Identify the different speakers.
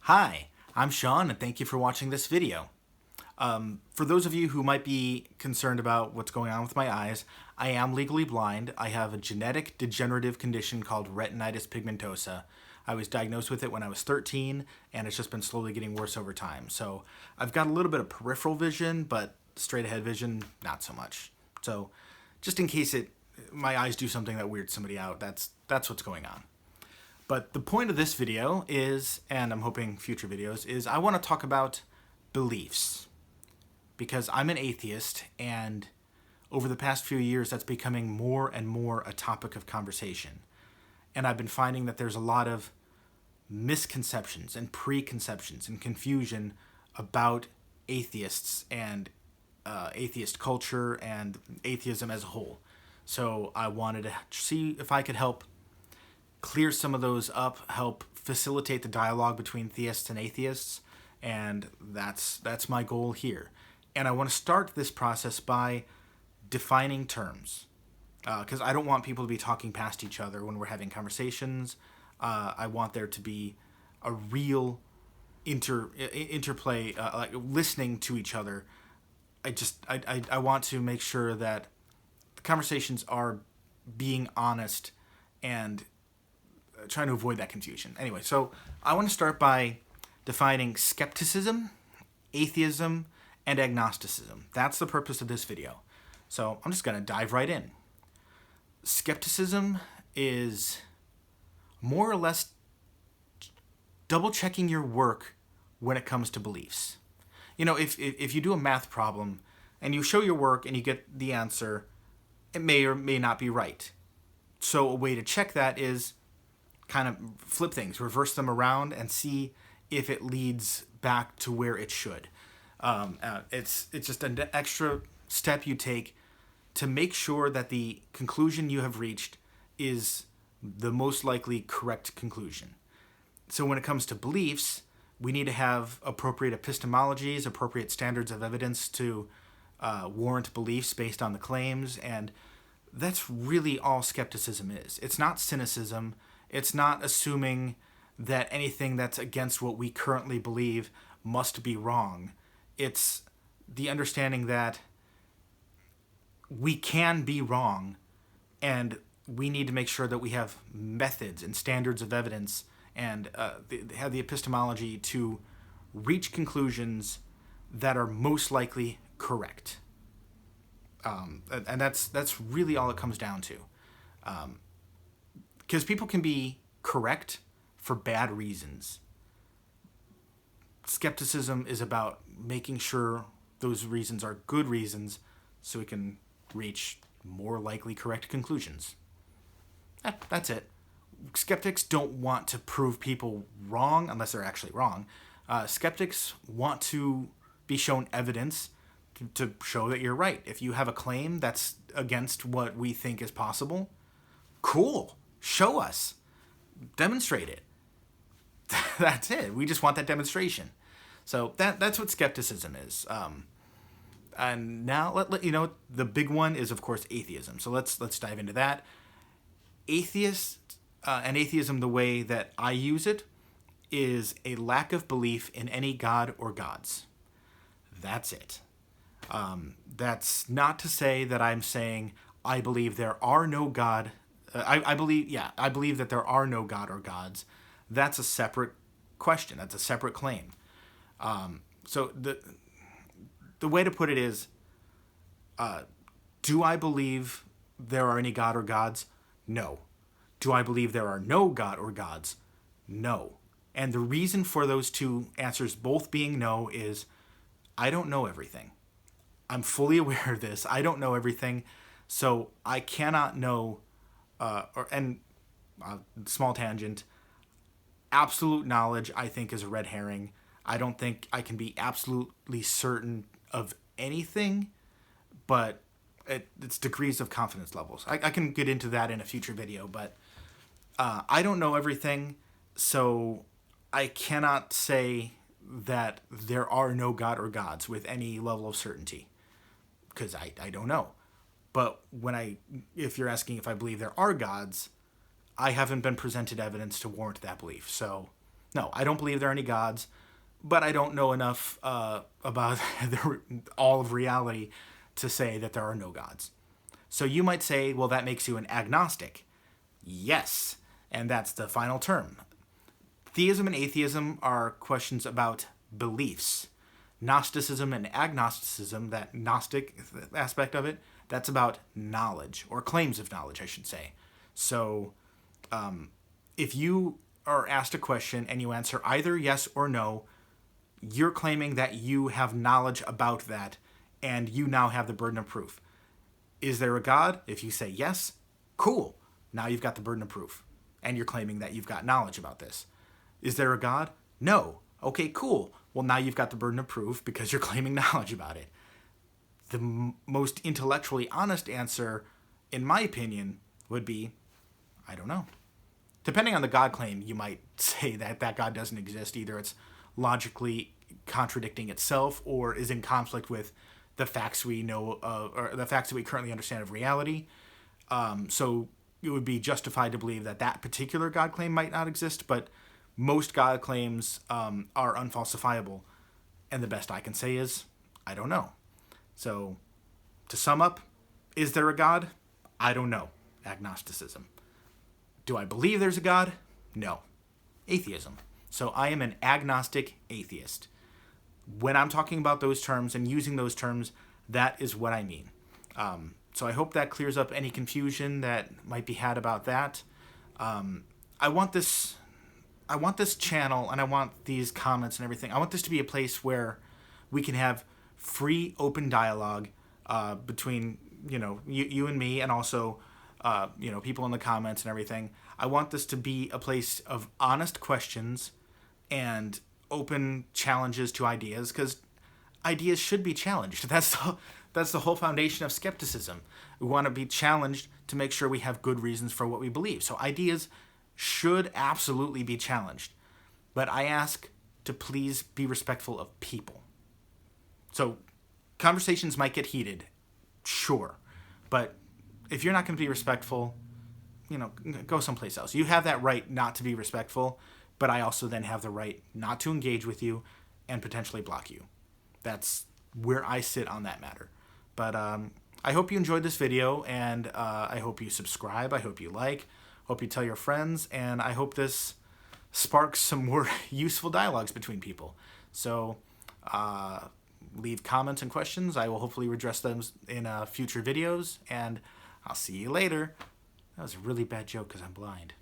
Speaker 1: Hi, I'm Sean, and thank you for watching this video. For those of you who might be concerned about what's going on with my eyes, I am legally blind. I have a genetic degenerative condition called retinitis pigmentosa. I was diagnosed with it when I was 13, and it's just been slowly getting worse over time. So I've got a little bit of peripheral vision, but straight ahead vision, not so much. So just in case my eyes do something that weirds somebody out, that's what's going on. But the point of this video is, and I'm hoping future videos, is I want to talk about beliefs. Because I'm an atheist, and over the past few years that's becoming more and more a topic of conversation. And I've been finding that there's a lot of misconceptions and preconceptions and confusion about atheists and atheist culture and atheism as a whole. So I wanted to see if I could help clear some of those up, help facilitate the dialogue between theists and atheists, and that's my goal here. And I want to start this process by defining terms, because I don't want people to be talking past each other when we're having conversations. I want there to be a real interplay, like listening to each other. I want to make sure that the conversations are being honest and trying to avoid that confusion. Anyway, so I want to start by defining skepticism, atheism, and agnosticism. That's the purpose of this video. So I'm just going to dive right in. Skepticism is more or less double-checking your work when it comes to beliefs. You know, if you do a math problem and you show your work and you get the answer, it may or may not be right. So a way to check that is kind of flip things, reverse them around, and see if it leads back to where it should. It's just an extra step you take to make sure that the conclusion you have reached is the most likely correct conclusion. So when it comes to beliefs, we need to have appropriate epistemologies, appropriate standards of evidence to warrant beliefs based on the claims, and that's really all skepticism is. It's not cynicism. It's not assuming that anything that's against what we currently believe must be wrong. It's the understanding that we can be wrong, and we need to make sure that we have methods and standards of evidence and have the epistemology to reach conclusions that are most likely correct. And that's really all it comes down to. Because people can be correct for bad reasons. Skepticism is about making sure those reasons are good reasons so we can reach more likely correct conclusions. That's it. Skeptics don't want to prove people wrong unless they're actually wrong. Skeptics want to be shown evidence to show that you're right. If you have a claim that's against what we think is possible, cool. Show us. Demonstrate it. That's it. We just want that demonstration. So that's what skepticism is. And now let you know, the big one is of course atheism. So let's dive into that. And atheism, the way that I use it, is a lack of belief in any god or gods. That's it. That's not to say that I'm saying I believe there are no god. I believe that there are no god or gods. That's a separate question. That's a separate claim. So the way to put it is, do I believe there are any god or gods? No. Do I believe there are no god or gods? No. And the reason for those two answers both being no is I don't know everything. I'm fully aware of this. I don't know everything, so I cannot know. Small tangent, absolute knowledge I think is a red herring. I don't think I can be absolutely certain of anything, but it's degrees of confidence levels. I can get into that in a future video, but I don't know everything, so I cannot say that there are no god or gods with any level of certainty, because I don't know. But if you're asking if I believe there are gods, I haven't been presented evidence to warrant that belief. So No, I don't believe there are any gods, but I don't know enough about all of reality to say that there are no gods. So you might say, well, that makes you an agnostic. Yes, and that's the final term. Theism and atheism are questions about beliefs. Gnosticism and agnosticism, that Gnostic aspect of it, that's about knowledge, or claims of knowledge, I should say. So if you are asked a question and you answer either yes or no, you're claiming that you have knowledge about that, and you now have the burden of proof. Is there a God? If you say yes, cool. Now you've got the burden of proof, and you're claiming that you've got knowledge about this. Is there a God? No. Okay, cool. Well, now you've got the burden of proof because you're claiming knowledge about it. The most intellectually honest answer, in my opinion, would be, I don't know. Depending on the God claim, you might say that that God doesn't exist. Either it's logically contradicting itself or is in conflict with the facts we know, or the facts that we currently understand of reality. So it would be justified to believe that that particular God claim might not exist, but most God claims are unfalsifiable. And the best I can say is, I don't know. So to sum up, is there a God? I don't know. Agnosticism. Do I believe there's a God? No. Atheism. So I am an agnostic atheist. When I'm talking about those terms and using those terms, that is what I mean. So I hope that clears up any confusion that might be had about that. I want this channel, and I want these comments and everything, I want this to be a place where we can have free, open dialogue between, you and me, and also people in the comments and everything. I want this to be a place of honest questions and open challenges to ideas, because ideas should be challenged. That's the whole foundation of skepticism. We want to be challenged to make sure we have good reasons for what we believe. So ideas should absolutely be challenged. But I ask to please be respectful of people. So conversations might get heated, sure. But if you're not going to be respectful, go someplace else. You have that right not to be respectful, but I also then have the right not to engage with you and potentially block you. That's where I sit on that matter. But I hope you enjoyed this video, and I hope you subscribe. I hope you like. Hope you tell your friends, and I hope this sparks some more useful dialogues between people. So leave comments and questions. I will hopefully address them in future videos, and I'll see you later. That was a really bad joke because I'm blind.